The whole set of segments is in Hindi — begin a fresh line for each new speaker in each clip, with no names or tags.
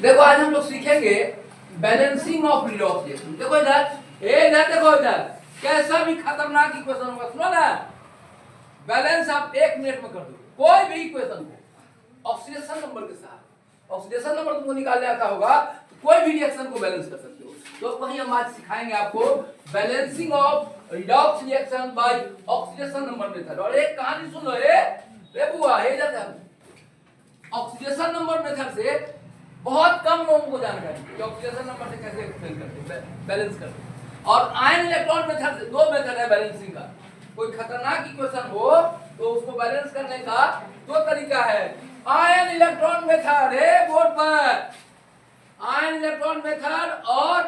देखो आज हम लोग सीखेंगे बैलेंसिंग ऑफ रिडॉक्स रिएक्शन। देखो इधर देखो इधर कैसा भी खतरनाक इक्वेशन होगा, सुनो ना। बैलेंस आप 1 मिनट में कर दो कोई भी इक्वेशन को ऑक्सीडेशन नंबर के साथ। ऑक्सीडेशन नंबर तुमको निकालने आता होगा तो कोई भी रिएक्शन को बैलेंस कर सकते हो। तो वही हम आज सिखाएंगे आपको balancing of redox reaction by oxidation number method. और एक कहानी सुन लो, रे बुआ ये जाता है ऑक्सीडेशन नंबर मेथड से बहुत कम लोगों को जानकारी है कि ऑक्सीडेशन नंबर से कैसे एक्सप्लेन करते हैं, बैलेंस करते हैं। और आयन इलेक्ट्रॉन मेथड से, दो मेथड है बैलेंसिंग का। कोई खतरनाक इक्वेशन हो तो उसको बैलेंस करने का दो तरीका है, आयन इलेक्ट्रॉन मेथड है बोर्ड पर, आयन इलेक्ट्रॉन मेथड और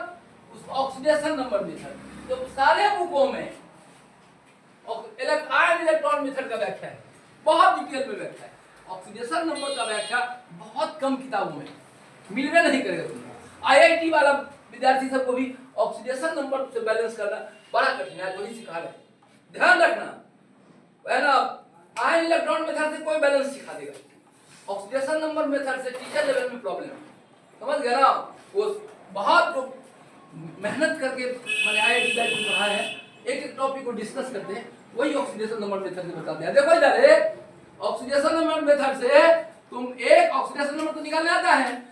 ऑक्सीडेशन नंबर मेथड। तो सारे बुकों में आयन इलेक्ट्रॉन मेथड का व्याख्या है, बहुत डिटेल में व्याख्या है। ऑक्सीडेशन नंबर का व्याख्या बहुत कम किताबों में मिलवे नहीं करेगा तुमको। आईआईटी वाला विद्यार्थी सबको भी ऑक्सीडेशन नंबर से बैलेंस करना बड़ा कठिन है, वही सिखा रहे हैं। ध्यान रखना है ना, आयन इलेक्ट्रॉन मेथड से कोई बैलेंस सिखा देगा, ऑक्सीडेशन नंबर मेथड से टीचर लेवल में प्रॉब्लम है, समझ गए ना। वो बहुत जो मेहनत करके मैंने आईआईटी बैच में पढ़ा है, एक एक टॉपिक को डिस्कस करते हैं, वही ऑक्सीडेशन नंबर मेथड से बताते हैं। देखो इधर ऑक्सीडेशन नंबर मेथड से तुम एक ऑक्सीडेशन नंबर तो निकालने आता है,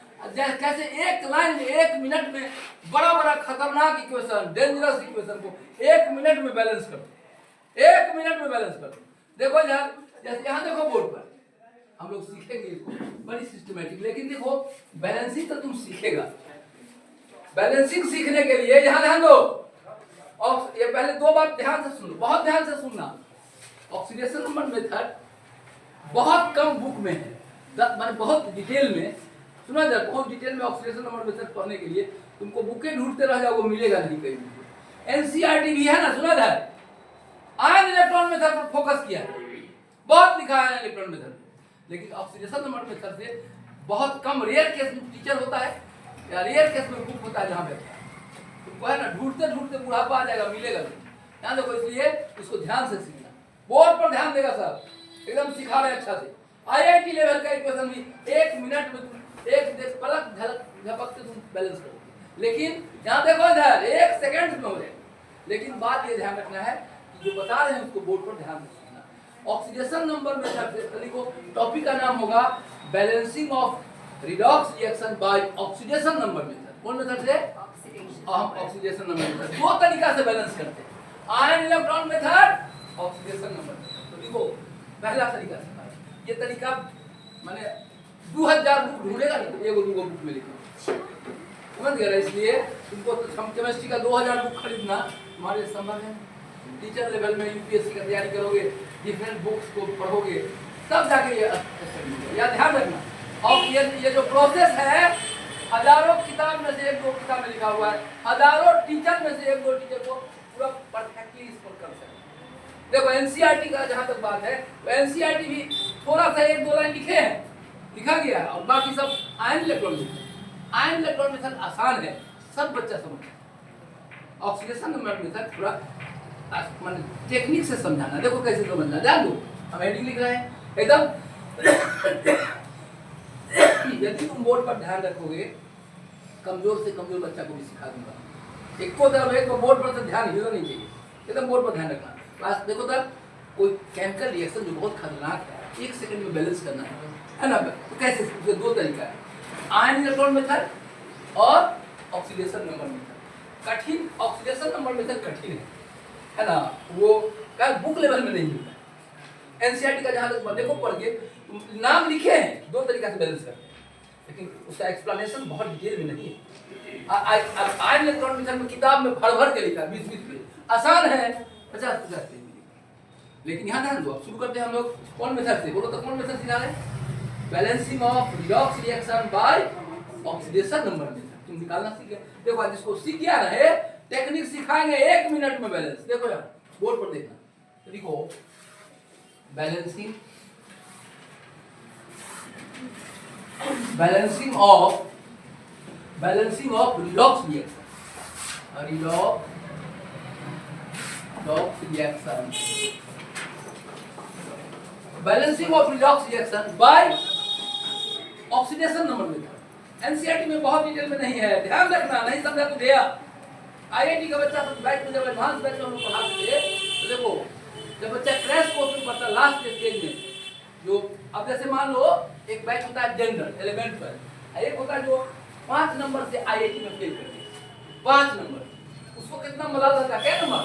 कैसे एक लाइन में 1 मिनट में बड़ा बड़ा खतरनाक इक्वेशन, डेंजरस इक्वेशन को 1 मिनट में बैलेंस कर दो, 1 मिनट में बैलेंस कर दो। देखो यार, जैसे यहाँ देखो बोर्ड पर हम लोग सीखेंगे इसको बड़ी सिस्टमैटिक। लेकिन देखो बैलेंसिंग तो तुम सीखेगा, बैलेंसिंग सीखने के लिए यहाँ ध्यान दो। और ये पहले 2 बार ध्यान से सुनो, बहुत ध्यान से सुनना। ऑक्सीडेशन नंबर मेथड बहुत कम बुक में है, माने बहुत डिटेल में सुना जाए। बहुत डिटेल में ऑक्सीडेशन नंबर मेथड पढ़ने के लिए तुमको बुके ढूंढते रह जाओ, मिलेगा नहीं कहीं भी। एनसीईआरटी भी है ना, सुना जाए आयन इलेक्ट्रॉन मेथड पर फोकस किया है, बहुत लिखा है इलेक्ट्रॉन मेथड, लेकिन ऑक्सीडेशन नंबर मेथड से बहुत कम, रेयर केस में टीचर होता है या रेयर केस में बुक होता है जहाँ पे तुमको है ना ढूंढते ढूंढते बुढ़ापा आ जाएगा, मिलेगा नहीं। ध्यान देखो, इसलिए इसको ध्यान से सीखना, बोर्ड पर ध्यान देगा सर, एकदम सिखा रहे अच्छा से। आईआईटी लेवल का इक्वेशन भी 1 मिनट में तुम एक पलक झपकते तुम बैलेंस करोगे। लेकिन यहाँ देखो इधर 1 सेकंड में हो जाए। लेकिन बात ये ध्यान रखना है कि जो बता रहे हैं उसको बोर्ड पर ध्यान से सीखना। ऑक्सीडेशन नंबर मेथड से देखो, टॉपिक का नाम होगा balancing of redox reaction by oxidation number method. कौन मेथड से? हम ऑक्सीडेशन नंबर मेथड। 2 तरीका से बैलेंस करते हैं, ion electron method, oxidation number method. तो देखो पहला तरीका सिखा, ये तरीका माने 2000 बुक ढूंढेगा नहीं तो एगो दूगो बुक में लिखो, समझ गए। इसलिए तुमको तो केमिस्ट्री का 2000 बुक खरीदना हमारे संभव है। टीचर लेवल में यूपीएससी का तैयारी करोगे, डिफरेंट बुक्स को पढ़ोगे, तब जाके ये या ध्यान रखना। और ये जो प्रोसेस है, हजारों किताब में से 1-2 किताब में लिखा हुआ है, हजारों टीचर में से 1-2 टीचर को पूरा परफेक्टली इसको कर सकते। देखो एनसीईआरटी का जहां तक बात है, तो एनसीईआरटी भी थोड़ा सा 1-2 लाइन लिखे हैं, लिखा गया है, और बाकी सब ion electron method. Ion electron method आसान है, सब बच्चा समझता है। ऑक्सीडेशन नंबर मेथड थोड़ा माने टेक्निक से समझाना, देखो कैसे समझना, ध्यान दो। हम हेडिंग लिख रहे हैं एकदम। यदि तुम बोर्ड पर ध्यान रखोगे, कमजोर से कमजोर बच्चा को भी सिखा दूंगा। एको तरफ एक बोर्ड पर तो ध्यान हिलना नहीं चाहिए, एकदम बोर्ड पर ध्यान रखना। क्लास देखो तब कोई केमिकल रिएक्शन जो बहुत खतरनाक है, 1 सेकंड में बैलेंस करना है ना। तो कैसे? 2 तरीका है, आयन इलेक्ट्रॉन मेथड और ऑक्सीडेशन नंबर मेथड। कठिन ऑक्सीडेशन नंबर मेथड कठिन है ना, वो क्या बुक लेवल में नहीं मिलता है। एनसीईआरटी का जहां तक देखो पढ़ के नाम लिखे हैं, 2 तरीका से बैलेंस करते हैं, लेकिन उसका एक्सप्लेनेशन बहुत डिटेल में नहीं है। आयन इलेक्ट्रॉन मेथड में किताब में भर के लिखा है, 20-20 पेज, आसान है, 50-50 पेज में। लेकिन यहाँ ध्यान दो, अब शुरू करते हैं हम लोग कौन मेथड से, बोलो तो कौन मेथड सिखा रहे हैं? Balancing of redox reaction by oxidation number method. तुम निकालना सीख गए। देखो आज इसको सीख गया रहे, टेक्निक सिखाएंगे 1 मिनट में बैलेंस। देखो यार बोर्ड पर देखना, तो देखो balancing of redox reaction, balancing of redox reaction by oxidation number method. NCERT में बहुत डिटेल में नहीं है, ध्यान रखना, नहीं समझा तो गया। आईआईटी का बच्चा सब बैच में जब एडवांस बैच में हम लोग पढ़ाते थे तो देखो जब बच्चा क्रैश कोर्स में पढ़ता लास्ट स्टेज में, जो अब जैसे मान लो एक बैच होता है जनरल 11 पर, एक होता है जो 5 नंबर से आईआईटी में फेल करते हैं, 5 नंबर, उसको कितना मलाल रहता है, क्या नंबर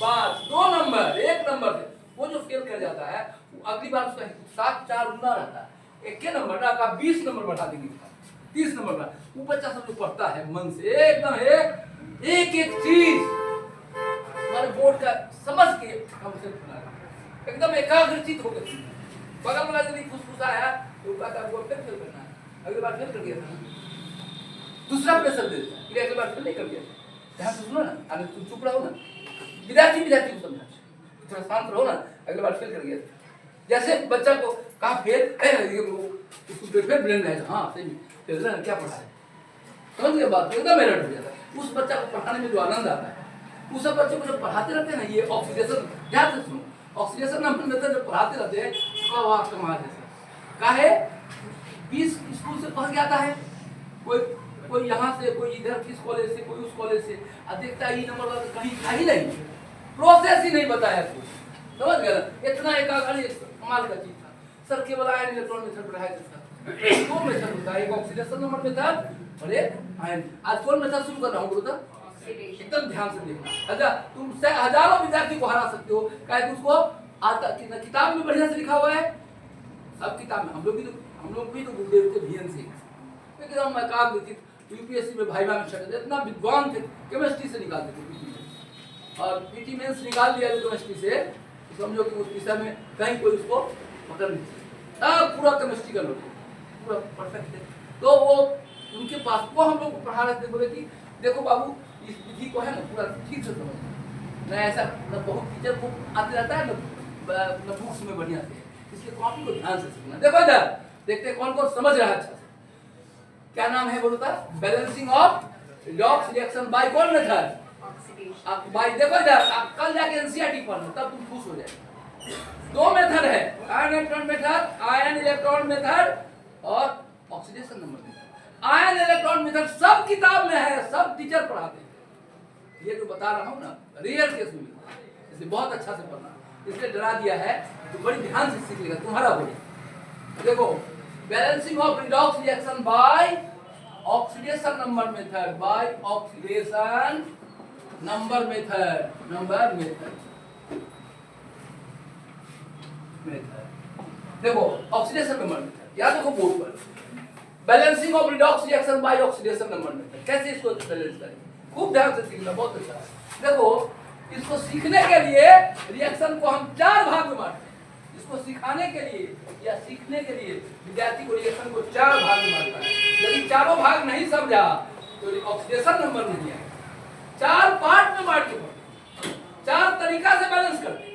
5, 2 नंबर 1 नंबर से वो जो फेल कर जाता है वो अगली बार उसका 7 4 गुना रहता है, 1 नंबर ना का 20 नंबर बढ़ा देंगे, 30 नंबर का। वो बच्चा सब जो पढ़ता है मन से एकदम एक चीज हमारे बोर्ड का समझ के हम से एकदम एकाग्रचित होकर, बगल वाला यदि फुसफुसा है तो कहता है वो फिर फेल करना है, अगली बार फेल कर गया था, दूसरा प्रेशर दे देता है, अगली बार फेल नहीं कर गया। ध्यान से सुनो ना, आगे तुम चुप रहो ना, विद्यार्थी को समझा, थोड़ा शांत रहो ना, अगली बार फेल कर गया। जैसे बच्चा को कहा फेल, उसको फिर ब्रेन है, हाँ सही फेल रहा है, क्या पढ़ा है, समझ गए बात, एकदम मेरिट हो जाता है। उस बच्चा को पढ़ाने में जो आनंद आता है, उस सब बच्चे को जब पढ़ाते रहते हैं ना, ये ऑक्सीडेशन, ध्यान से सुनो, ऑक्सीडेशन नाम मेथड जब पढ़ाते रहते हैं तो वाह कमाल है सर, काहे 20 स्कूल से पढ़ के आता है, कोई यहाँ से, कोई इधर किस कॉलेज से, कोई उस कॉलेज से, देखता है ये नंबर वाला कहीं था ही नहीं, प्रोसेस ही नहीं बताया कुछ, समझ गए, इतना एकाग्र कमाल का चीज था सर। केवल आयन इलेक्ट्रॉन मेथड पढ़ाया था, 2 मेथड होता है, एक ऑक्सीडेशन नंबर मेथड और एक आयन। आज कौन मेथड शुरू कर रहा हूँ बोलो, एकदम ध्यान से देखना। अच्छा तुम हजारों विद्यार्थी को हरा सकते हो, काहे उसको आता किताब में बढ़िया से लिखा हुआ है, सब किताब में, हम लोग भी तो गुरुदेव के वीएन से एकदम एकाग्रचित, यूपीएससी में भाईवा में छठे इतना विद्वान थे, केमिस्ट्री से निकालते थे पीटी में, और पीटी मेंस निकाल दिया जो केमिस्ट्री से, तो समझो कि उस विषय में कहीं कोई उसको पकड़ नहीं सकता, पूरा केमिस्ट्री का नॉलेज पूरा परफेक्ट है। तो वो उनके पास वो हम लोग को पढ़ा रहे थे, बोले कि देखो बाबू इस विधि को है ना पूरा ठीक से समझना, न ऐसा न बहुत टीचर को आते रहता है न बुक्स में बढ़िया से, इसलिए कॉपी को ध्यान से सीखना। देखो इधर देखते कौन कौन समझ रहा है अच्छा से, क्या नाम है बोलो था, balancing of redox reaction bye कौन मेथड, बाय, देखो इधर आप कल जाके एनसीईआरटी पढ़ना तब तुम खुश हो जाएगा। 2 मेथड है, ion electron method, ion electron method और oxidation number method. Ion electron method सब किताब में है, सब टीचर पढ़ाते हैं, ये जो बता रहा हूँ ना रियल केस में, इसलिए बहुत अच्छा से पढ़ना, इसलिए डरा दिया है तो बड़ी ध्यान से सीख लेगा तुम्हारा बोली। देखो balancing of redox reaction by oxidation number method, by oxidation number method, देखो ऑक्सीडेशन नंबर मेथड या देखो बोर्ड पर, balancing of redox reaction by oxidation number method, कैसे इसको बैलेंस करें, खूब ध्यान से सीखना, बहुत अच्छा। देखो इसको सीखने के लिए रिएक्शन को हम 4 भाग में बांटते हैं, इसको सिखाने के लिए या सीखने के लिए विद्यार्थी को रिएक्शन को 4 भाग में बांटता है। यदि चारों भाग नहीं समझा तो ऑक्सीडेशन नंबर नहीं आएगा। 4 पार्ट में बांट के 4 तरीका से बैलेंस करते हैं,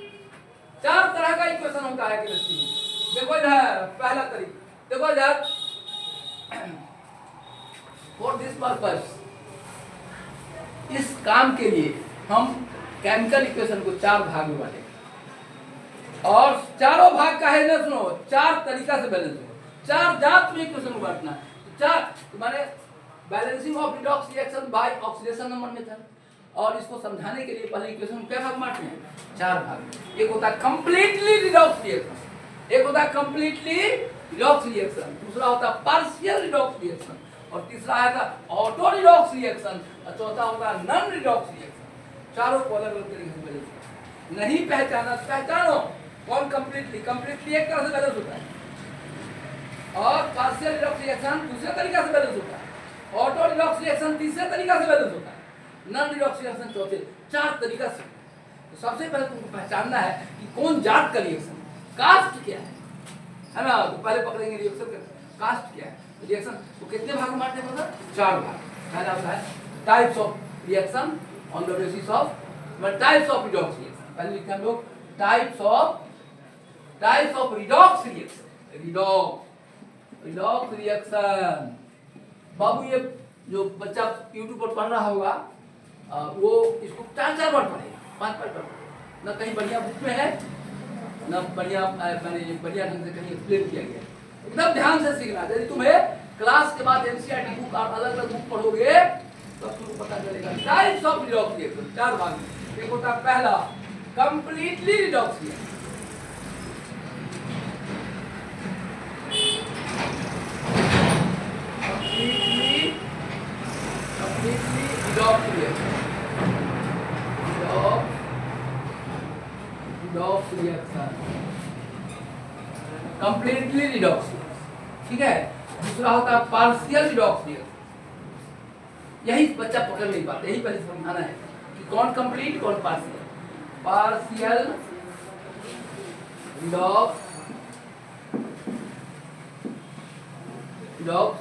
4 तरह का इक्वेशन होता है केमिस्ट्री में। देखो इधर पहला तरीका, देखो इधर फॉर दिस पर्पस, इस काम के लिए हम केमिकल इक्वेशन को 4 भाग में बांटेंगे, और चारों भाग का है ना, सुनो 4 तरीका से बैलेंस होगा, 4 जात में इक्वेशन को बांटना है। तो 4 माने balancing of redox reaction by oxidation number method, और इसको समझाने के लिए पहले इक्वेशन को क्या भाग बांटते हैं, 4 भाग। एक होता है कंप्लीटली रिडॉक्स रिएक्शन, एक होता है कंप्लीटली रिडॉक्स रिएक्शन, दूसरा होता है पार्शियल रिडॉक्स रिएक्शन, और तीसरा है ऑटो रिडॉक्स रिएक्शन, और चौथा होता है नॉन रिडॉक्स रिएक्शन। चारों को अलग अलग तरीके से बैलेंस नहीं पहचाना, पहचानो कौन कंप्लीटली एक तरह से बैलेंस होता है, और पार्शियल रिडॉक्स रिएक्शन दूसरे तरीका से बैलेंस होता है, ऑटो रिडॉक्स रिएक्शन तीसरे तरीका से बैलेंस होता है, नॉन रिडॉक्स रिएक्शन चौथे, 4 तरीका से। तो सबसे पहले तुमको पहचानना है कि कौन जात का रिएक्शन, कास्ट क्या है ना, तो पहले पकड़ेंगे रिएक्शन का कास्ट क्या है। रिएक्शन तो कितने भाग में बांटते हैं, मतलब 4 भाग। पहला होता है types of reaction on the basis of types of redox reaction, पहले लिखते हैं हम लोग types of redox reaction, redox reaction. बाबू ये जो बच्चा YouTube पर पढ़ रहा होगा वो इसको 4 बार पढ़ेगा, 5 बार पढ़ेगा, न कहीं बढ़िया बुक में है न बढ़िया मैंने बढ़िया ढंग से कहीं एक्सप्लेन किया गया। एकदम ध्यान से सीखना। यदि तुम्हें क्लास के बाद एनसीईआरटी बुक आप अलग अलग बुक पढ़ोगे तो तुमको पता चलेगा टाइप्स ऑफ रिडॉक्स रिएक्शन 4 भाग में। एक होता है पहला completely redox reaction, completely redox reaction, redox reaction, completely redox, ठीक है। दूसरा होता है पार्शियल रिडॉक्स रिएक्शन, यही बच्चा पकड़ नहीं पाता, यही पहले समझाना है कि कौन कंप्लीट कौन पार्शियल। पार्शियल रिडॉक्स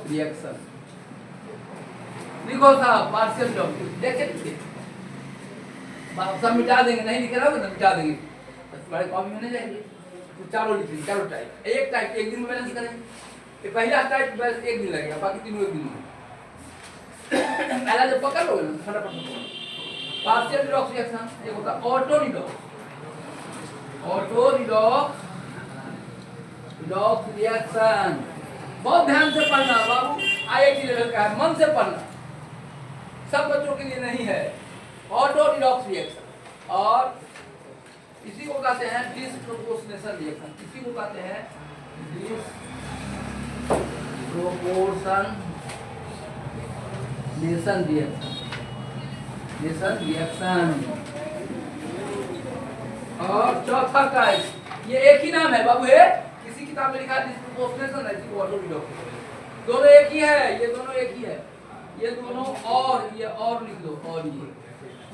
रिएक्शन लिखो साहब, पार्शियल रिडॉक्स देखे सब मिटा देंगे, नहीं लिखे रहोगे ना मिटा देंगे, तुम्हारे कॉपी में नहीं जाएंगे। तो चारों लिख लीजिए, चारों टाइप, एक टाइप एक दिन में बैलेंस करेंगे। ये पहला टाइप बैलेंस एक दिन लगेगा, बाकी तीनों एक दिन में। पहला जब पकड़ लोगे ना फटाफट पार्शियल रिडॉक्स रिएक्शन, एक होता है auto redox, auto redox reaction. बहुत ध्यान से पढ़ना बाबू, आईआईटी लेवल का है, मन से पढ़ना, सब बच्चों के लिए नहीं है। ऑटो रिडॉक्स रिएक्शन और इसी को कहते हैं डिसप्रोपोर्शनेशन रिएक्शन, इसी को कहते हैं डिसप्रोपोर्शनेशन रिएक्शन। और चौथा टाइप ये एक ही नाम है बाबू, है किसी किताब में लिखा है डिसप्रोपोर्शनेशन है, इसी को ऑटो रिडॉक्स। दोनों एक ही है, ये दोनों एक ही है, ये दोनों और ये और लिख दो, और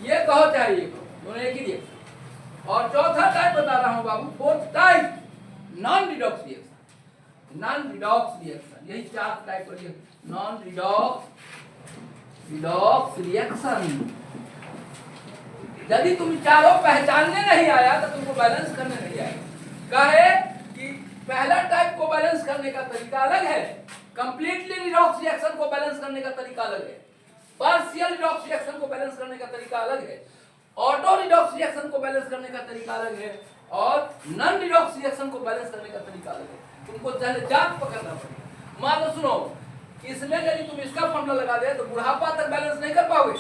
ये कहो चाहिए, दोनों एक ही रिएक्शन। और चौथा टाइप बता रहा हूं बाबू, fourth type non redox reaction, non redox reaction, यही 4 टाइप का रिएक्शन, नॉन रिडॉक्स रिएक्शन। यदि तुम चारों पहचानने नहीं आया तो तुमको बैलेंस करने नहीं आएगा। कहे कि पहला टाइप को बैलेंस करने का तरीका अलग है, कंप्लीटली रिडॉक्स रिएक्शन को बैलेंस करने का तरीका अलग है, पार्शियल रिडॉक्स रिएक्शन को बैलेंस करने का तरीका अलग है, ऑटो रिडॉक्स रिएक्शन को बैलेंस करने का तरीका अलग है, और नॉन रिडॉक्स रिएक्शन को बैलेंस करने का तरीका अलग है। तुमको जात पकड़ना पड़ेगा। मान लो सुनो, इसमें यदि तुम इसका फॉर्मूला लगा दे तो बुढ़ापा तक बैलेंस नहीं कर पाओगे,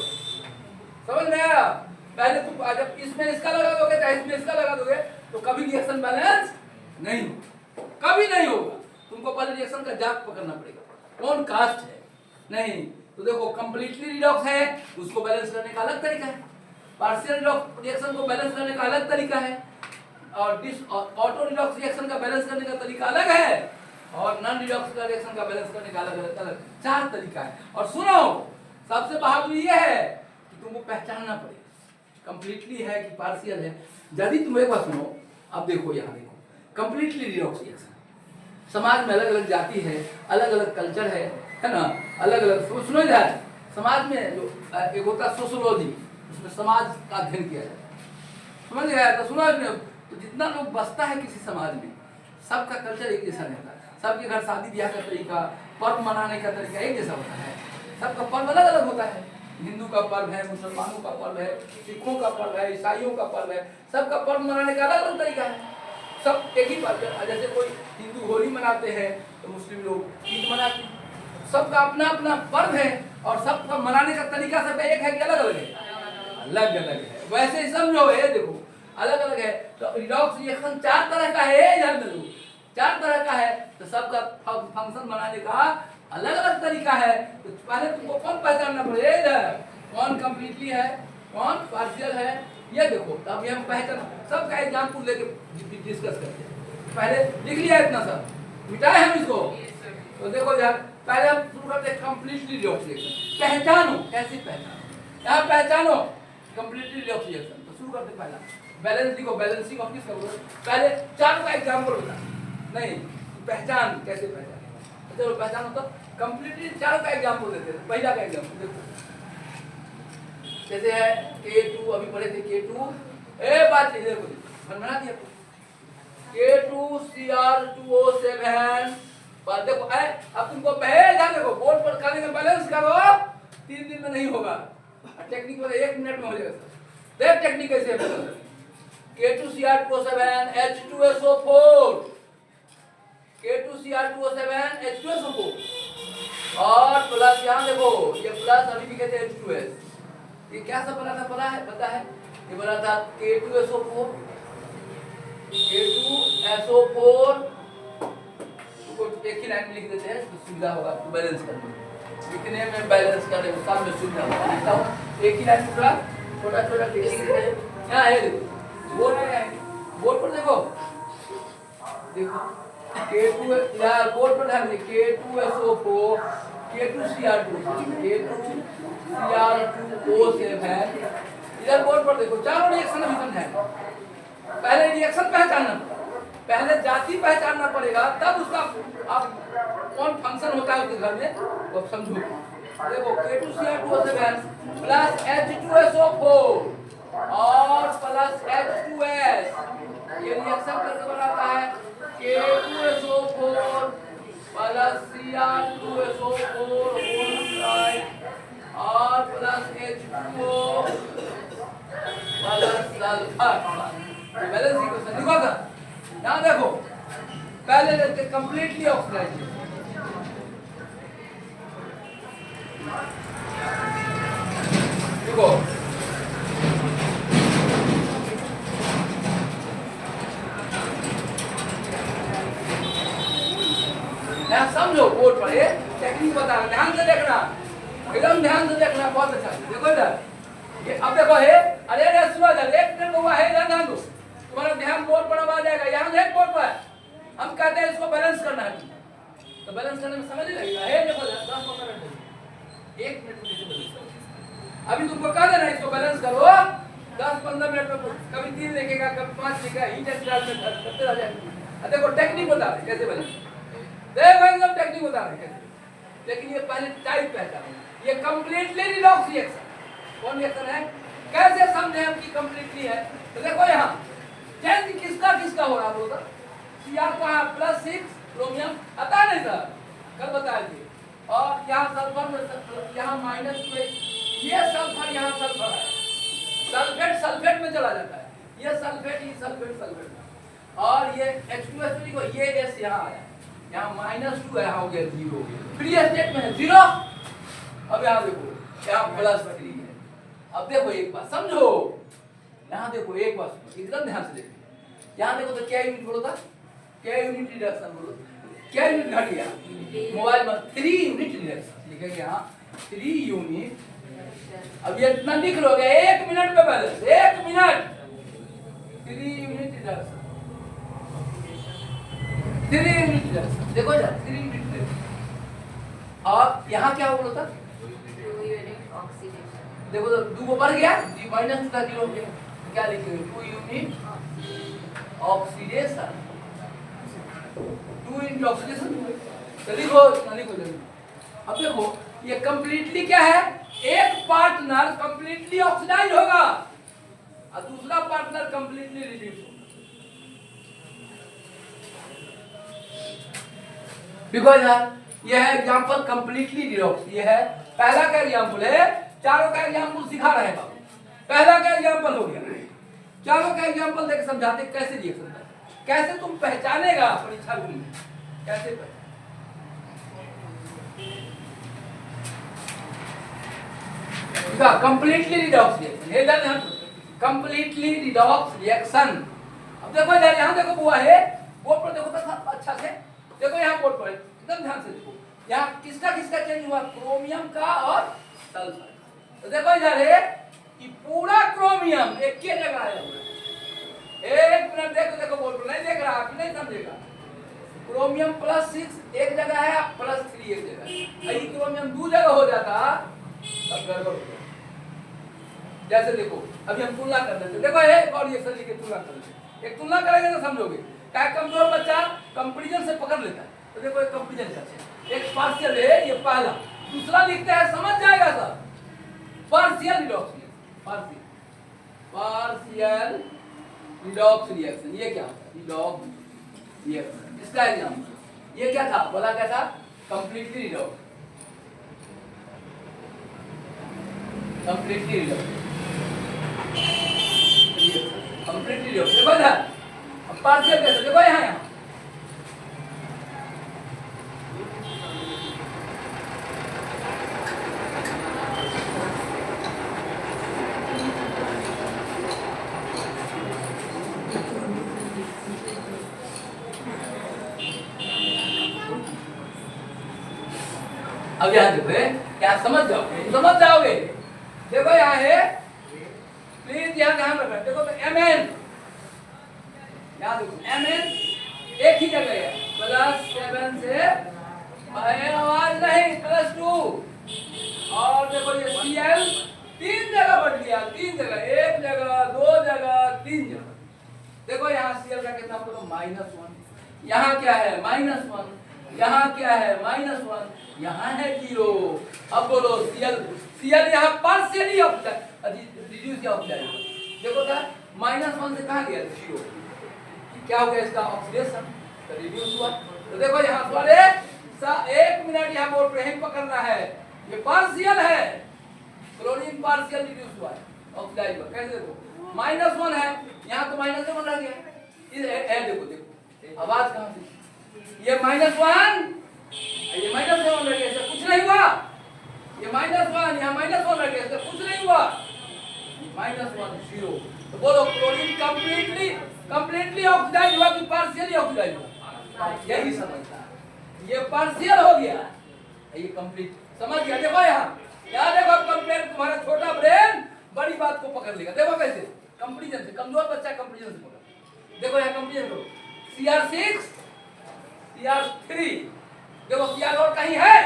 समझ में आया? पहले तुम जब इसमें इसका लगा दोगे चाहे इसमें इसका लगा दोगे तो कभी रिएक्शन बैलेंस नहीं होगा, कभी नहीं होगा। तुमको पहले रिएक्शन का जात पकड़ना पड़ेगा, कौन कास्ट है नहीं। तो देखो कंप्लीटली रिडॉक्स है, उसको बैलेंस करने का अलग तरीका है, पार्शियल रिएक्शन को बैलेंस करने का अलग तरीका है, और ऑटो रिडॉक्स रिएक्शन का बैलेंस करने का तरीका अलग है, और नॉन रिडॉक्स का रिएक्शन का बैलेंस करने का अलग 4 तरीका है। और सुनो, सबसे बहादुरी ये है कि तुमको पहचानना पड़ेगा कंप्लीटली है कि पार्शियल है। यदि तुम एक बार सुनो, अब देखो यहाँ देखो, कंप्लीटली रिडॉक्स रिएक्शन, समाज में अलग अलग जाति है, अलग अलग कल्चर है ना, अलग अलग सुनो इधर, समाज में जो एक होता है सोशियोलॉजी, उसमें समाज का अध्ययन किया जाता है, समझ गया? तो सुनो, तो जितना लोग बसता है किसी समाज में, सबका कल्चर एक जैसा रहता है, सबके घर शादी ब्याह का तरीका, पर्व मनाने का तरीका एक जैसा होता है, सबका पर्व अलग अलग होता है। हिंदू का पर्व है, मुसलमानों का पर्व है, सिखों का पर्व है, ईसाइयों का पर्व है, सबका पर्व मनाने का अलग अलग तरीका है। सब एक ही पर्व, जैसे कोई हिंदू होली मनाते हैं तो मुस्लिम लोग ईद मनाते हैं, सबका अपना अपना पर्व है, और सबका मनाने का तरीका सब एक है कि अलग अलग है? अलग अलग है। वैसे ही समझो, ये देखो अलग अलग है। तो रिडॉक्स रिएक्शन 4 तरह का है, ध्यान दो, 4 तरह का है, तो सबका फंक्शन बनाने का अलग अलग तरीका है। तो पहले तुमको कौन पहचानना पड़ेगा, कौन कंप्लीटली है, कौन पार्शियल है, ये देखो। तो अभी हम पहचान सबका एग्जाम्पल लेके डिस्कस करते हैं। पहले लिख लिया इतना सब, मिटाए हम इसको। तो देखो यार, पहले हम शुरू करते हैं कंप्लीटली रिडॉक्स रिएक्शन। पहचानो, कैसे पहचानो, यहाँ पहचानो कंप्लीटली रिडॉक्स रिएक्शन। तो शुरू करते पहला बैलेंस लिखो, बैलेंसिंग ऑफ किसका बोलो, पहले 4 का एग्जाम्पल बता, नहीं पहचान कैसे पहचान, चलो पहचानो। तो कंप्लीटली 4 का एग्जाम्पल देते हैं। पहला का एग्जाम्पल देखो, जैसे है K2, अभी पढ़े थे K2, बात देखो बना दिया K2Cr2O7, पर देखो अब तुमको पहले देखो बोर्ड पर खाली में बैलेंस करो, 3 दिन में नहीं होगा, टेक्निक में 1 मिनट में हो जाएगा। देख टेक्निक कैसे है, K2Cr2O7 H2SO4, K2Cr2O7 H2SO4, यहाँ देखो ये प्लस अभी भी कहते हैं H2S। ये क्या सब बना था पता है ये बना था K2SO4 K2SO4 को एक ही लाइन में लिख देते हैं तो सुविधा होगा तो बैलेंस करने में, लिखने में बैलेंस करने में काम में सुविधा होगा। लिखता हूँ एक ही लाइन टुकड़ा छोटा छोटा लिख देते हैं। यहाँ है देखो बोर्ड पर देखो K2 यार बोर्ड पर ध्यान दें K2SO4 K2Cr2 K2Cr2O से है। इधर बोर्ड पर देखो चारों रिएक्शन अभी समझाएंगे। पहले रिएक्शन पहचानना, पहले जाति पहचानना पड़ेगा तब उसका आप कौन फंक्शन होता है उसके घर में वो समझो। देखो K2Cr2O से है प्लस H2SO4 और प्लस H2S ये रिएक्शन करके बनाता है K2SO4 प्लस Cr2SO4 और plus H2O plus sulphur. Balance equation लिखो था। यहाँ देखो पहले लेते कंप्लीटली ऑक्सीडाइज देखो यहाँ समझो बोर्ड पर ये टेक्निक बता रहा, ध्यान से देखना, एकदम ध्यान से देखना, बहुत अच्छा। देखो इधर ये अब देखो है अरे अरे सुनो इधर एक मिनट हुआ है, इधर ध्यान दो, तुम्हारा ध्यान बोर्ड पर अब आ जाएगा। यहाँ देख बोर्ड पर हम कहते हैं इसको बैलेंस करना है तो बैलेंस करने में समय नहीं लगेगा। है देखो 10-15 मिनट 1 मिनट में बैलेंस करो। अभी तुमको कह देना इसको बैलेंस करो 10-15 मिनट में, कभी 3 लिखेगा कभी 5 लिखेगा, हीटर चार्ज में करते रह जाएगा। देखो टेक्निक बता रहे कैसे बैलेंस, देखो एकदम टेक्निक बता रहे कैसे। लेकिन ये पहले टाइप पहचानो, ये कंप्लीटली रिडॉक्स रिएक्शन कौन रिएक्शन है कैसे समझे हम कि कंप्लीटली है। तो देखो यहाँ चेंज किसका किसका हो रहा है Cr का +6 क्रोमियम आता नहीं सर कल बताया थे, और यहाँ सल्फर में यहाँ -2 ये सल्फर यहाँ सल्फर है, सल्फेट सल्फेट में चला जाता है, ये सल्फेट ये सल्फेट में, और ये H2S को ये S यहाँ आया, यहाँ -2 है, यहाँ हो गया 0, फ्री स्टेट में है 0। अब यहाँ देखो यहाँ +3 है। अब देखो एक बात समझो, यहाँ देखो एक बात एकदम ध्यान से देखो, यहाँ देखो तो क्या यूनिट बोलो था, क्या यूनिट रिडक्शन बोलो, क्या यूनिट घट गया मोबाइल में 3 यूनिट रिडक्शन लिखेंगे यहाँ 3 यूनिट। अब ये इतना लिख लोगे 1 मिनट में balance, 1 minute 3 unit reduction, 3 unit reduction देखो यार 3 यूनिट रिडक्शन। और यहाँ क्या बोलो था देखो तो 2 बढ़ गया -2 का 0 हो गया, क्या लिखेंगे 2 यूनिट ऑक्सीडेशन, 2 यूनिट ऑक्सीडेशन तो लिखो जल्दी। अब देखो ये कंप्लीटली क्या है, एक पार्टनर कंप्लीटली ऑक्सीडाइज होगा और दूसरा पार्टनर कंप्लीटली रिड्यूस होगा। बिकॉज ये है एग्जांपल कंप्लीटली रिडॉक्स, ये है पहला का एग्जांपल है, चारों का एग्जांपल सिखा रहे हैं बाबू। पहला का एग्जांपल हो गया, चारों का एग्जांपल देके समझाते कैसे रिएक्शन है, कैसे तुम पहचानेगा परीक्षा रूम में कैसे completely redox reaction, completely redox reaction. अब देखो इधर यहाँ देखो बुआ है, बोर्ड पर देखो तो अच्छा से देखो, यहाँ बोर्ड पर एकदम ध्यान से देखो, यहाँ किसका किसका चेंज हुआ, क्रोमियम का और सल्फर। तो देखो इधर है कि पूरा क्रोमियम एक ही जगह आया हुआ है, 1 मिनट देखो देखो बोर्ड पर, नहीं देख रहा आप नहीं समझेगा। क्रोमियम +6 एक जगह है, +3 एक जगह है, यही क्रोमियम 2 जगह हो जाता तब गड़बड़ हो जाता। जैसे देखो अभी हम तुलना कर लेते, देखो एक और रिएक्शन लिख के तुलना कर लेते, एक तुलना करेंगे तो समझोगे। क्या कमजोर बच्चा कंपैरिजन से पकड़ लेता है, तो देखो एक कंपैरिजन करते हैं, एक पार्शियल है ये पहला, दूसरा लिखते हैं समझ जाएगा sir, partial redox partial redox reaction. ये क्या होता है रिडॉक्स रिएक्शन, इसका एग्जांपल ये क्या था, बोला क्या था completely redox, completely redox, completely redox. देखो इधर अब पार्शियल कैसे, देखो यहाँ अब यहाँ देखो क्या समझ जाओगे। देखो यहाँ है, प्लीज यहाँ ध्यान रखना। देखो तो mn, यहाँ देखो mn एक ही जगह है, +7 से आवाज नहीं +2। और देखो ये Cl 3 जगह बढ़ गया, 3 जगह, 1 जगह, 2 जगह, 3 जगह। देखो यहाँ Cl का कितना बोलो -1, यहाँ क्या है -1, यहाँ क्या है -1, यहाँ है 0। अब बोलो Cl यहाँ पार्शियली रिड्यूस या ऑक्सीडाइज। देखो क्या -1 से कहाँ गया 0, क्या हो गया इसका ऑक्सीडेशन, तो रिड्यूस हुआ। तो देखो यहाँ सवाल है 1 मिनट यहाँ बोल रहे हैं, पकड़ना है, ये पार्शियल है, क्लोरीन पार्शियल रिड्यूस हुआ है, ऑक्सीडाइज हुआ। कैसे देखो -1 है, यहाँ तो -1 रह गया। देखो आवाज कहाँ से, ये -1 ये -1 रह गया, इससे कुछ नहीं हुआ। ये -1 यहाँ -1 रह गया, इससे कुछ नहीं हुआ। -1 0। तो बोलो क्लोरीन कंप्लीटली ऑक्सीडाइज हुआ कि पार्शियली ऑक्सीडाइज हुआ? यही समझना है, ये पार्शियल हो गया, ये कंप्लीट। समझ गया? देखो यहाँ देखो कंपेयर, तुम्हारा छोटा ब्रेन बड़ी बात को पकड़ लेगा। देखो कैसे कंपैरिजन से, कमजोर बच्चा कंपैरिजन से पकड़। देखो यहाँ कंपैरिजन करो, Cr6 Cr3, देखो Cr और कहीं है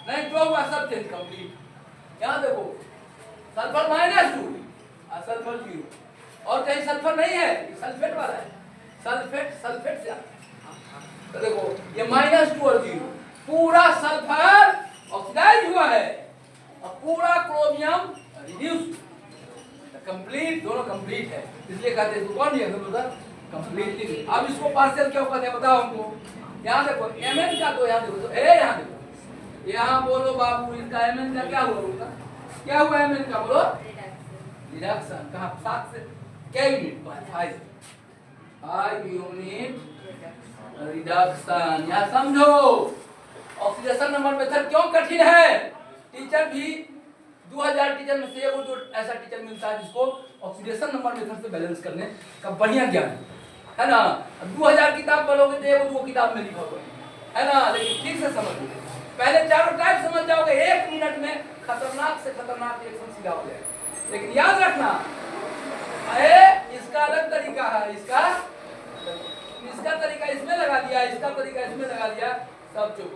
नहीं, जो हुआ सब चेंज कंप्लीट। यहाँ देखो सल्फर -2 और सल्फर 0, और कहीं सल्फर नहीं है, सल्फेट वाला है, सल्फेट से। तो देखो ये -2 और 0, पूरा सल्फर ऑक्सीडाइज हुआ है और पूरा क्रोमियम रिड्यूस, कंप्लीट, दोनों कंप्लीट है, इसलिए कहते हैं कौन है कंप्लीटली। अब इसको पार्शियल क्यों कहते हैं बताओ हमको। यहाँ देखो Mn का, तो यहाँ देखो यहाँ देखो, यहाँ बोलो बाबू इसका Mn का क्या हुआ, क्या हुआ Mn का बोलो, रिडक्शन। कहाँ 7 से क्या यूनिट, 5 यूनिट रिडक्शन। यहाँ समझो ऑक्सीडेशन नंबर मेथड क्यों कठिन है। टीचर भी 2000 टीचर में से एगो जो ऐसा टीचर मिलता है जिसको ऑक्सीडेशन नंबर मेथड से बैलेंस करने का बढ़िया ज्ञान है ना। 2000 किताब पढ़ोगे तो एगो 2 किताब में लिखा हुआ है ना, लेकिन ठीक से समझ लो, पहले चारों टाइप समझ जाओगे, 1 मिनट में खतरनाक से खतरनाक रिएक्शन सीधा हो जाएगा। लेकिन याद रखना इसका अलग तरीका है, इसका तरीका इसमें लगा दिया, इसका तरीका इसमें लगा दिया, सब चुप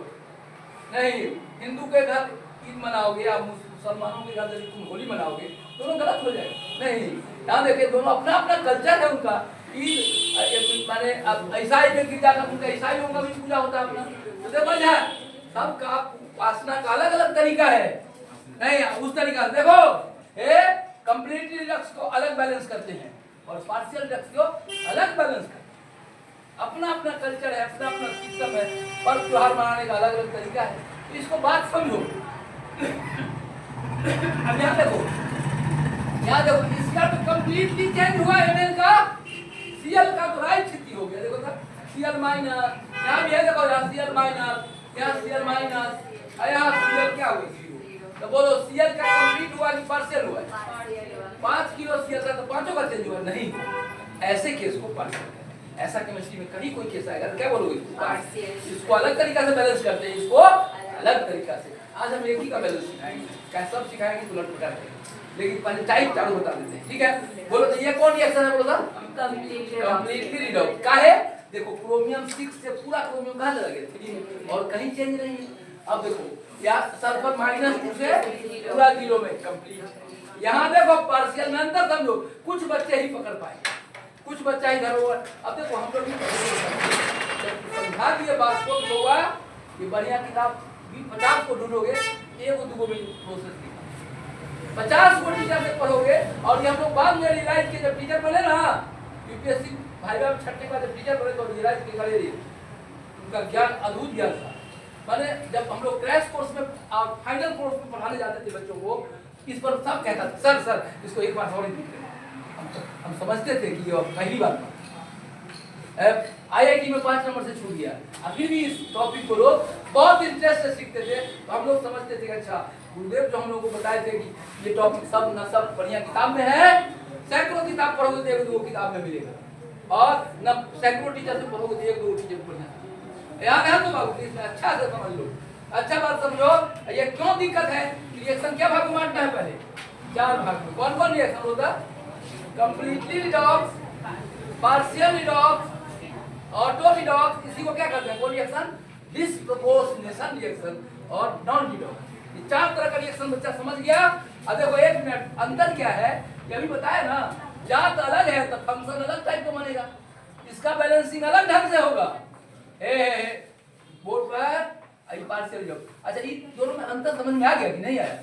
नहीं। हिंदू के घर ईद मनाओगे या मुसलमानों के घर तुम होली मनाओगे, दोनों गलत हो जाएगा। नहीं, यहाँ देखिए दोनों अपना अपना कल्चर है उनका। ईद माने अब ईसाई में गिरजाघर उनका ईसाइयों का भी पूजा होता है अपना, तो देखो सबका उपासना का अलग अलग तरीका है। नहीं उस तरीका से देखो कंप्लीटली रिडक्स को अलग बैलेंस करते हैं और पार्शियल रिडक्स को अलग बैलेंस करते हैं। अपना अपना कल्चर है, अपना अपना सिस्टम है, पर्व त्योहार मनाने का अलग अलग तरीका है, तो इसको बात समझो। अब यहाँ देखो इसका तो कंप्लीटली चेंज हुआ Mn का, Cl का तो राइट स्थिति हो गया। देखो Cl माइनस, यहाँ भी है देखो, यहाँ Cl माइनस, यहाँ Cl माइनस, यहाँ Cl क्या हुआ 0। तो बोलो Cl का कंप्लीट हुआ कि पार्शियल हुआ? 5 किलो Cl का तो 5 का चेंज हुआ नहीं। ऐसे केस को पार्शियल, ऐसा केमिस्ट्री में कहीं कोई केस आएगा तो क्या बोलोगे, इसको अलग तरीका से बैलेंस करते हैं, इसको अलग तरीका से। आज हम एक ही का बैलेंस सिखाएंगे, क्या सब सिखाएंगे तो उलट पुलट करेंगे, लेकिन पहले टाइप चालू बता देते हैं, ठीक है। बोलो तो ये कौन रिएक्शन है, बोलो तो कंप्लीटली रिडक्ट का है। देखो क्रोमियम 6 से पूरा क्रोमियम कहां चला गया 3 में, और कहीं चेंज नहीं है। अब देखो या सल्फर -2 से पूरा 0 में कंप्लीट। यहाँ देखो पार्शियल में अंतर समझो, कुछ बच्चे ही पकड़ पाए, कुछ बच्चा इधर होगा। अब देखो हम लोग समझा दिए बात को, होगा ये बढ़िया किताब 50 को ढूंढोगे, एक दो में प्रोसेस की 50 को टीचर से पढ़ोगे। और ये हम लोग बाद में रियलाइज किए, जब टीचर बने ना यूपीएससी भाई बाब छठे का जब टीचर बने तो रियलाइज किए करे उनका ज्ञान अद्भुत ज्ञान था। माने जब हम लोग क्रैश कोर्स में फाइनल कोर्स में पढ़ाने जाते थे बच्चों को, इस पर सब कहता था सर इसको एक बार और हम समझते थे कि ये पहली बार आईआईटी में 5 नंबर से छूट गया, अभी भी इस टॉपिक को लोग बहुत इंटरेस्ट से सीखते थे। तो हम लोग समझते थे कि अच्छा गुरुदेव जो हम लोग को बताए थे कि ये टॉपिक सब न सब बढ़िया किताब में है, सैकड़ों किताब पढ़ोगे तो 1-2 किताब में मिलेगा, और न सैकड़ों टीचर से पढ़ोगे तो 1-2 टीचर बढ़िया। याद है तो बाबू इसमें अच्छा से समझ लो, अच्छा बात समझो, ये क्यों दिक्कत है? रिएक्शन क्या भाग में बांटना है? पहले 4 भाग में। कौन कौन रिएक्शन होता? Completely redox, partial redox, auto redox, इसी को क्या कहते हैं? कौन रिएक्शन? डिस्प्रोपोर्शनेशन रिएक्शन और नॉन रिडॉक्स। ये 4 तरह का रिएक्शन बच्चा समझ गया? अब देखो 1 मिनट, अंतर क्या है ये अभी बताया ना। जात अलग है तो फंक्शन अलग टाइप का बनेगा, इसका बैलेंसिंग अलग ढंग से होगा। बोर्ड पर आई पार्शियल रिडॉक्स। अच्छा, ये दोनों में अंतर समझ में आ गया कि नहीं आया?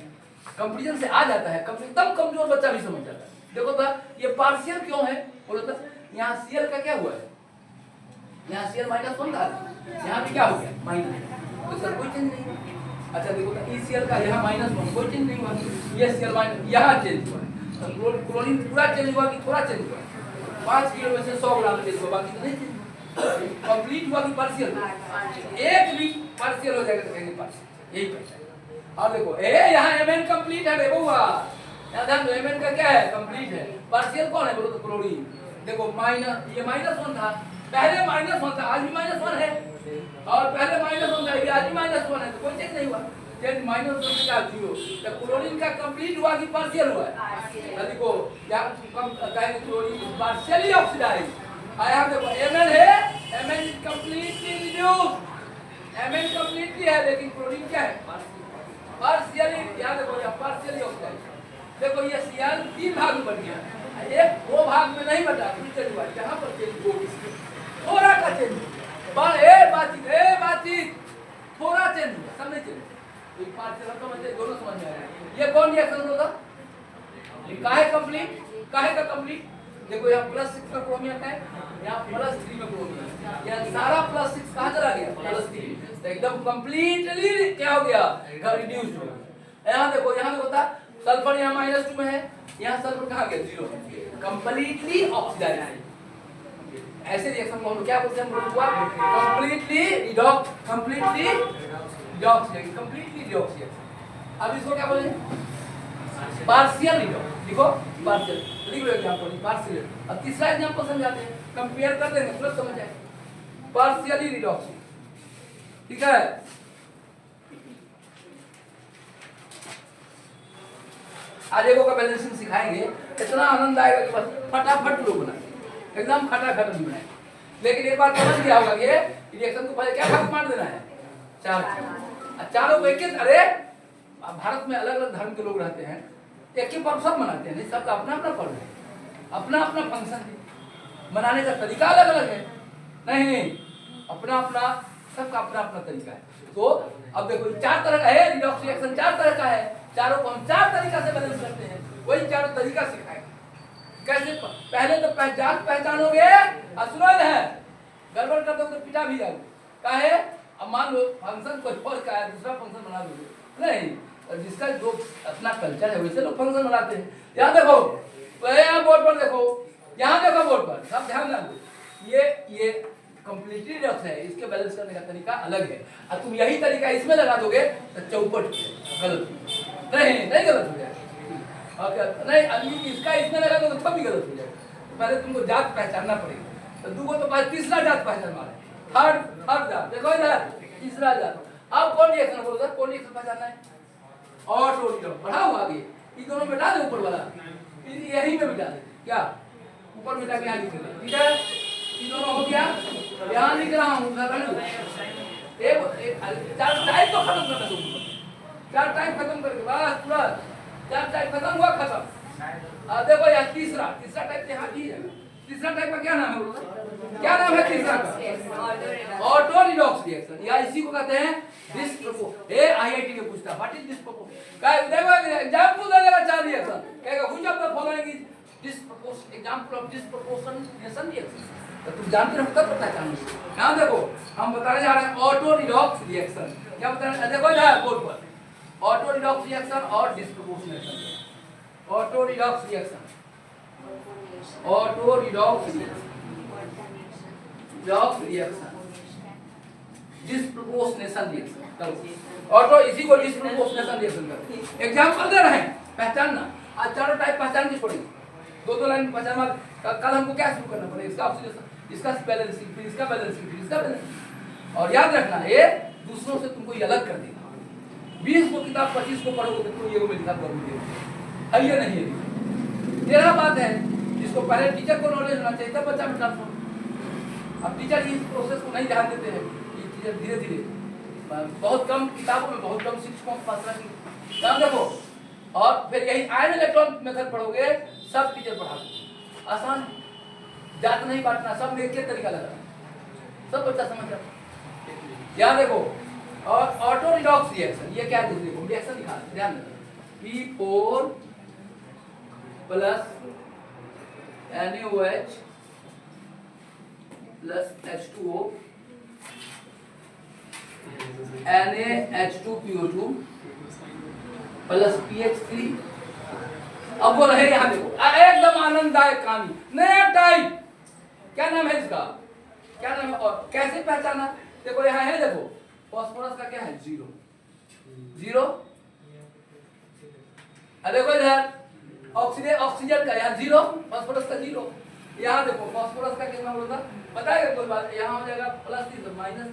कंपैरिजन से आ जाता है, एकदम कमजोर बच्चा भी समझ जाता है। देखो तो ये पार्शियल क्यों है बोलो तो, यहाँ सीएल का क्या हुआ है? यहाँ सीएल -1 था, यहाँ पे क्या हो गया? माइनस, तो सर कोई चेंज नहीं हुआ। अच्छा देखो तो ईसीएल का यहाँ -1 कोई चेंज नहीं हुआ, ये सीएल माइनस यहाँ चेंज हुआ। क्लोरीन पूरा चेंज हुआ कि थोड़ा चेंज हुआ? 5 किलो में से 100 ग्राम चेंज हुआ, बाकी तो नहीं चेंज। कंप्लीट हुआ कि पार्शियल? एक भी पार्शियल हो जाएगा तो कहेंगे पार्शियल, यही पहचान। अब देखो यहाँ एमएन कंप्लीट है देखो हुआ, यहाँ ध्यान दो एमएन का क्या है? कंप्लीट है। पार्शियल कौन है बोलो तो? क्लोरीन। देखो माइनस, ये -1 था, पहले -1 था, आज भी -1 है, और पहले -1 था, ये आज भी -1 है, तो कोई चेंज नहीं हुआ। चेंज -1 से क्या 0। तो क्लोरीन का कंप्लीट हुआ कि पार्शियल हुआ है? देखो क्या कम कहेंगे? Chlorine partially oxidise. आया देखो एमएन है, MN is completely reduced, MN completely है, लेकिन क्लोरीन क्या है? पार्शियली। याद देखो यहाँ पार्शियली ऑक्सीडाइज। देखो ये सीएल 3 भाग में बन गया, एक 2 भाग में नहीं बटा, चेंज हुआ यहाँ पर चेंज हो, थोड़ा का चेंज बातचीत थोड़ा चेंज हुआ, सब नहीं चेंज। तो पार्शियल तो मुझे दोनों समझ में आ रहा है। ये कौन रिएक्शन होगा? काहे कंप्लीट, काहे का कंप्लीट? देखो यहाँ +6 में क्रोमियम है, यहाँ +3 में क्रोमियम है, यहाँ सारा +6 कहाँ चला गया? +3, तो एकदम कंप्लीटली क्या हो गया? रिड्यूस्ड हो गया। यहाँ देखो था सल्फर यहाँ -2 में है, यहाँ सल्फर कहाँ गया? 0, कंप्लीटली ऑक्सीडाइज। ऐसे रिएक्शन को हम क्या बोलते हैं? Completely redox, completely redox. अब इसको क्या बोलेंगे? Partial redox. लिखो पार्शियल, लिख लो एग्जांपल पार्शियल। अब तीसरा एग्जांपल समझाते हैं, कंपेयर कर देंगे तुरंत समझ आए। पार्शियली रिडॉक्स, ठीक है? आज एगो का बैलेंसिंग सिखाएंगे, इतना आनंद आएगा कि बस फटाफट लोग बना एकदम खटाखट बनाए। लेकिन एक बात समझ गया होगा, ये रिएक्शन को पहले क्या भाग मार देना है? 4। चारों को एक, अरे भारत में अलग अलग धर्म के लोग रहते हैं, एक ही पर्व सब मनाते हैं, नहीं सबका अपना अपना पर्व है, अपना अपना फंक्शन है, मनाने का तरीका अलग अलग है, नहीं अपना अपना सबका अपना अपना तरीका है। तो अब देखो 4 तरह का है रिडॉक्स रिएक्शन, 4 तरह का है, चारों को हम 4 तरीका से बैलेंस करते हैं, वही चारों तरीका सिखाएंगे। कैसे? पहले तो पहचानोगे, असुरल है, गड़बड़ कर दोगे तो पिटा भी जाओगे। काहे? अब मान लो फंक्शन कोई और का है, दूसरा फंक्शन बना दोगे, नहीं, और जिसका जो अपना कल्चर है वैसे लोग फंक्शन बनाते हैं। यहाँ देखो, यहाँ बोर्ड पर देखो, यहाँ देखो बोर्ड पर, सब ध्यान दो, ये कंप्लीटली रिडॉक्स है, इसके बैलेंस करने का तरीका अलग है। और तुम यही तरीका इसमें लगा दोगे तो चौपट गलत, नहीं गलत हो जाएगा। नहीं, इसका इसमें लगा दो तो तब भी गलत हो जाएगा। पहले तुमको जात पहचानना पड़ेगा, तो दूगो तो तीसरा जात पहचान वाला, थर्ड जात। देखो इधर तीसरा जात। अब कौन रिएक्शन बोलो सर? कौन रिएक्शन पहचानना है? Auto redox. बढ़ाओ आगे, ये दोनों मिटा दे, ऊपर वाला यही में मिटा दे, क्या ऊपर मिटा के यहाँ लिख दे, ठीक है? ये दोनों हो गया, यहाँ लिख रहा हूँ एक 4 टाइप तो खत्म करना दो, 4 टाइप खत्म करके बस पूरा 4 टाइप खत्म हुआ, खत्म। देखो यार तीसरा टाइप यहाँ भी है। तीसरा टाइप का क्या नाम है? क्या नाम है तीसरा का? ऑटो रिडॉक्स रिएक्शन, या इसी को कहते हैं डिस्प्रोपोर्शन। आईआईटी में पूछता व्हाट इज डिस्प्रोपोर्शन? काय देखो एग्जांपल देगा 4 रिएक्शन, कहेगा which of the following is disproportion, example of disproportionation reaction. तो तुम जानते हो तब पता चाहिए। यहां देखो हम बताने जा रहे हैं ऑटो रिडॉक्स रिएक्शन। क्या बता रहे हैं? देखो इधर बोर्ड पर, ऑटो रिडॉक्स रिएक्शन और disproportionation. Auto redox reaction, auto redox reaction, disproportionation reaction. चलो ऑटो इसी को डिस्प्रोपोर्शनेशन रिएक्शन करो। एग्जांपल दे रहे हैं, पहचानना। आज चारों टाइप पहचान के छोड़ेंगे, 2 लाइन पहचान। कल हमको क्या शुरू करना पड़ेगा? इसका ऑक्सीडेशन, इसका बैलेंसिंग, फिर इसका बैलेंसिंग, फिर इसका बैलेंसिंग। और याद रखना ये दूसरों से तुमको ये अलग कर देगा। 20 को किताब 25 को पढ़ोगे तो तुम ये को लिखा करोगे, है ये नहीं है। तेरा बात है, जिसको पहले टीचर को नॉलेज होना चाहिए तब बच्चा में ट्रांसफर। अब टीचर इस प्रोसेस को नहीं ध्यान देते हैं, ये टीचर धीरे धीरे बहुत कम किताबों में बहुत कम शिक्षकों को पास रखेंगे। ध्यान देखो, और फिर यही आयन इलेक्ट्रॉन मेथड पढ़ोगे, सब टीचर पढ़ा देंगे, आसान, जात नहीं बांटना, सब एक ही तरीका लगा, सब बच्चा समझ रहा है। यहाँ देखो, और ऑटो रिडॉक्स रिएक्शन, ये क्या है देखो, रिएक्शन लिखा है, ध्यान देना, P4 plus NaOH plus H2O NaH2PO2 plus pH3। अब वो रहे यहाँ देखो, एकदम आनंददायक कहानी, नया टाइप, क्या नाम है इसका, क्या नाम है और कैसे पहचाना, देखो यहाँ है, देखो फास्फोरस का क्या है, 0 0, देखो इधर ऑक्सीजन का यहाँ 0, फास्फोरस का 0, यहाँ देखो फास्फोरस का कितना होगा बताएगा कोई बात, यहाँ हो जाएगा +3 तो -3,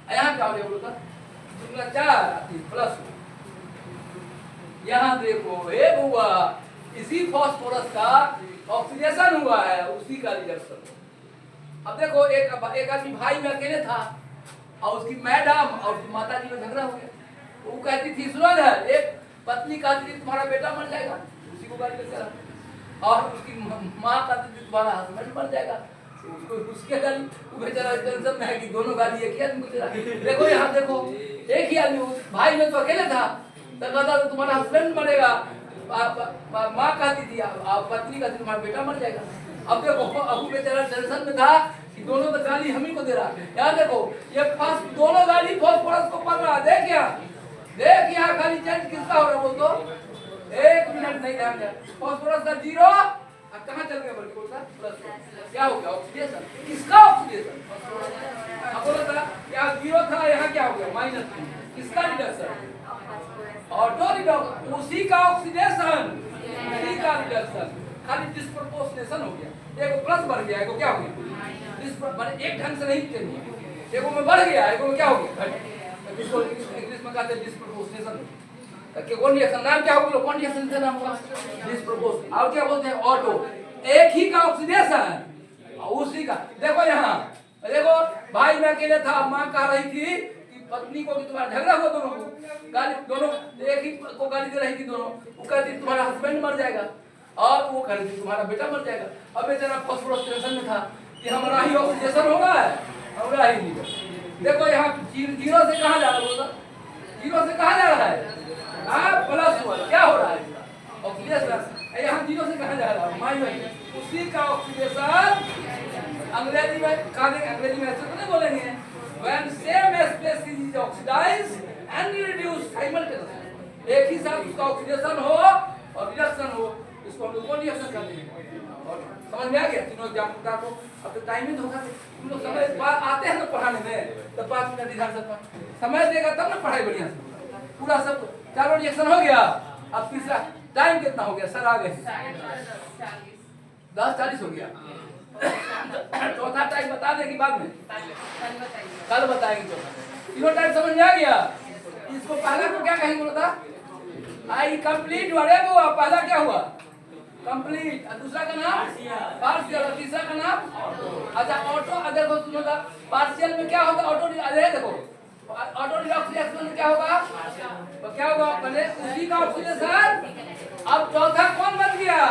यहाँ क्या हो जाएगा बोलता 4 प्लस, यहाँ देखो एक हुआ, इसी फास्फोरस का ऑक्सीडेशन हुआ है, उसी का रिडक्शन। अब देखो एक आदमी भाई में अकेले था और उसकी मैडम और उसकी माता जी में झगड़ा हो गया, तो वो कहती थी सुनो है, एक पत्नी कहती थी तुम्हारा बेटा मर जाएगा, उसी को गाली देते रहा, और उसकी माँ कहती थी तुम्हारा हस्बैंड मर जाएगा, उसके गाली, वो बेचारा टेंशन में है कि दोनों गाली एक ही आदमी को दे रहा। देखो यहाँ देखो, एक ही आदमी, भाई में तो अकेले था, तो कहता तो तुम्हारा हस्बैंड मरेगा, माँ कहती थी पत्नी कहती तुम्हारा बेटा मर जाएगा। अब देखो अबू बेचारा टेंशन में था कि दोनों तो गाली हम ही को दे रहा है। यहाँ देखो ये दोनों गाली फास्फोरस को पड़ रहा है, देख यहाँ खाली चेंज किसका हो रहा है, बोल दो 1 मिनट नहीं ध्यान दिया, फास्फोरस का 0 अब कहाँ चल गया बल्कि बोलता प्लस, क्या हो गया ऑक्सीडेशन, किसका ऑक्सीडेशन, अब बोला था यहाँ 0 था, यहाँ क्या हो गया -3, किसका रिडक्शन, ऑटो रिडक्शन, उसी का ऑक्सीडेशन, उसी का रिडक्शन, खाली डिस्प्रोपोर्शनेशन हो गया, एक प्लस बढ़ गया, एक क्या हो गया, एक ढंग से नहीं चलिए, एक में बढ़ गया, एक में क्या हो गया, इसको इंग्लिश में कहते हैं डिस्प्रोपोर्शनेशन। कौन रिएक्शन नाम क्या होगा, कौन रिएक्शन का नाम होगा, डिस्प्रोपोर्शन। और क्या बोलते हैं, ऑटो, एक ही का ऑक्सीडेशन, उसी का। देखो यहाँ देखो, भाई में अकेले था, माँ कह रही थी कि पत्नी को कि तुम्हारा झगड़ा हुआ, दोनों को गाली, दोनों एक ही को गाली दे रही थी, दोनों, वो कहती तुम्हारा हस्बैंड मर जाएगा, और वो कह रही थी तुम्हारा बेटा मर जाएगा। अब बेचारा फास्फोरस टेंशन में था कि हमारा ही ऑक्सीडेशन होगा, हमारा ही नहीं। देखो यहाँ 0 से कहाँ जा रहा है, 0 से कहाँ जा रहा है, +1, क्या हो रहा है ऑक्सीडेशन, यहाँ 0 से कहाँ जा रहा है, उसी का ऑक्सीडेशन। अंग्रेजी में कहा देंगे, अंग्रेजी में ऐसे तो नहीं बोलेंगे, when same species is oxidized and reduced simultaneously, एक ही साथ उसका ऑक्सीडेशन हो और रिडक्शन हो, इसको हम लोग कौन रिएक्शन कहते हैं। और समझ में आ गया तीनों एग्जाम्पल को। अब तो टाइम ही धोखा दे, तुम लोग समय बाद आते हैं ना पढ़ाने में, तो 5 मिनट इधर से समय देगा तब ना पढ़ाई बढ़िया से, पूरा सब चारों रिएक्शन हो गया। अब तीसरा टाइम कितना हो गया सर, आ गए 10:40 हो गया। चौथा टाइम बता देगी बाद में, कल बताएंगे चौथा। तीनों टाइम समझ में आ गया। इसको पहला को क्या कहेंगे बोला था, आई कंप्लीट हुआ रे वो, पहला क्या हुआ कंप्लीट, दूसरा का नाम पार्शियल, और तीसरा का नाम अच्छा ऑटो। अगर वो सुनो पार्शियल में क्या होता है, ऑटो, अरे देखो ऑटो रिडक्स रिएक्शन में क्या होगा, तो क्या होगा पहले उसी का ऑक्सीडेशन। अब चौथा कौन बन गया,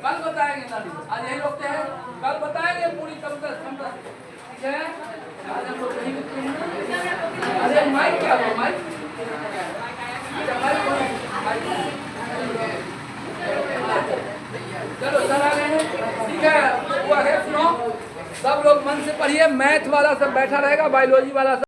कल बताएंगे ना, आज यही रोकते हैं, कल बताएंगे पूरी क्षमता, ठीक है। आज हम लोग नहीं रुकते हैं। अरे माइक क्या हुआ, माइक चलो सर आ गए हैं, ठीक है। हुआ है सुनो, सब लोग मन से पढ़िए, मैथ वाला सब बैठा रहेगा, बायोलॉजी वाला सब